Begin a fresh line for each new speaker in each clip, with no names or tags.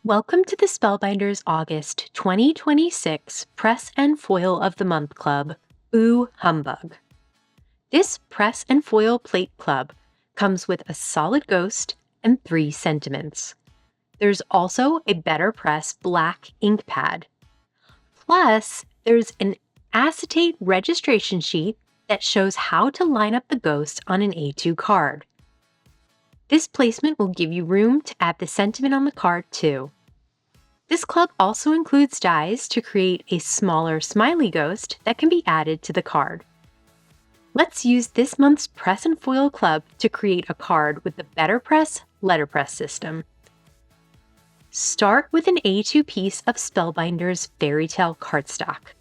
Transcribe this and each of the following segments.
Welcome to the Spellbinders August 2026 Press and Foil of the Month Club, Ooh Humbug. This Press and Foil Plate Club comes with a solid ghost and 3 sentiments. There's also a BetterPress black ink pad. Plus, there's an acetate registration sheet that shows how to line up the ghost on an A2 card. This placement will give you room to add the sentiment on the card too. This club also includes dies to create a smaller smiley ghost that can be added to the card. Let's use this month's Press and Foil Club to create a card with the BetterPress Letter Press System. Start with an A2 piece of Spellbinders Fairy Tale cardstock.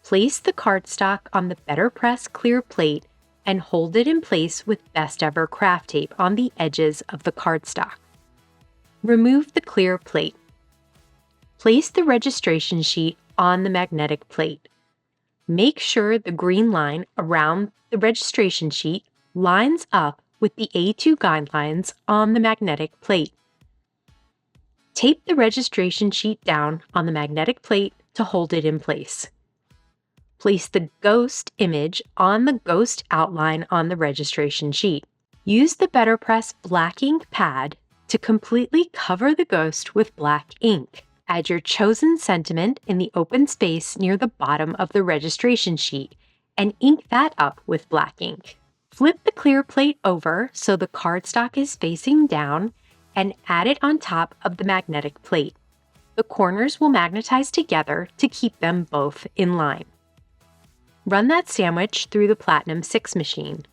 Place the cardstock on the BetterPress clear plate and hold it in place with Best Ever craft tape on the edges of the cardstock. Remove the clear plate. Place the registration sheet on the magnetic plate. Make sure the green line around the registration sheet lines up with the A2 guidelines on the magnetic plate. Tape the registration sheet down on the magnetic plate to hold it in place. Place the ghost image on the ghost outline on the registration sheet. Use the BetterPress black ink pad to completely cover the ghost with black ink. Add your chosen sentiment in the open space near the bottom of the registration sheet and ink that up with black ink. Flip the clear plate over so the cardstock is facing down and add it on top of the magnetic plate. The corners will magnetize together to keep them both in line. Run that sandwich through the Platinum 6 machine.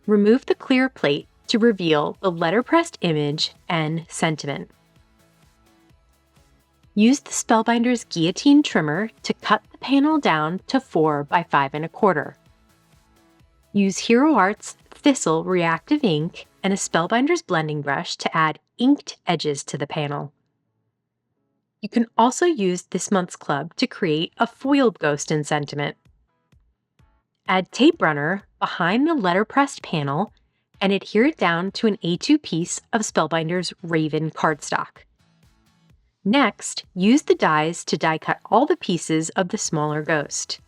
Remove the clear plate to reveal the letterpressed image and sentiment. Use the Spellbinders guillotine trimmer to cut the panel down to 4 by 5 1/4. Use Hero Art's Thistle reactive ink and a Spellbinders blending brush to add inked edges to the panel. You can also use this month's club to create a foiled ghost and sentiment. Add tape runner behind the letterpressed panel and adhere it down to an A2 piece of Spellbinders Raven cardstock. Next, use the dies to die cut all the pieces of the smaller ghost.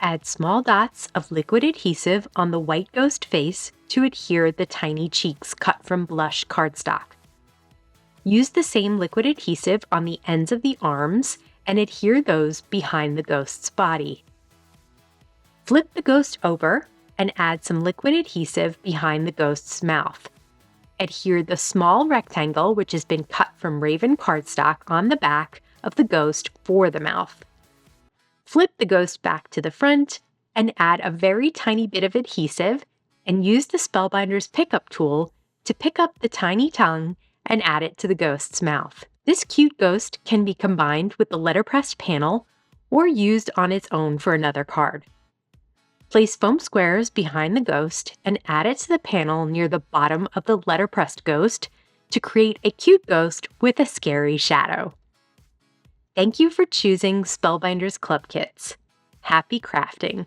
Add small dots of liquid adhesive on the white ghost face to adhere the tiny cheeks cut from blush cardstock. Use the same liquid adhesive on the ends of the arms and adhere those behind the ghost's body. Flip the ghost over and add some liquid adhesive behind the ghost's mouth. Adhere the small rectangle which has been cut from Raven cardstock on the back of the ghost for the mouth. Flip the ghost back to the front and add a very tiny bit of adhesive and use the Spellbinders pickup tool to pick up the tiny tongue and add it to the ghost's mouth. This cute ghost can be combined with the letterpressed panel or used on its own for another card. Place foam squares behind the ghost and add it to the panel near the bottom of the letterpressed ghost to create a cute ghost with a scary shadow. Thank you for choosing Spellbinders Club Kits. Happy crafting!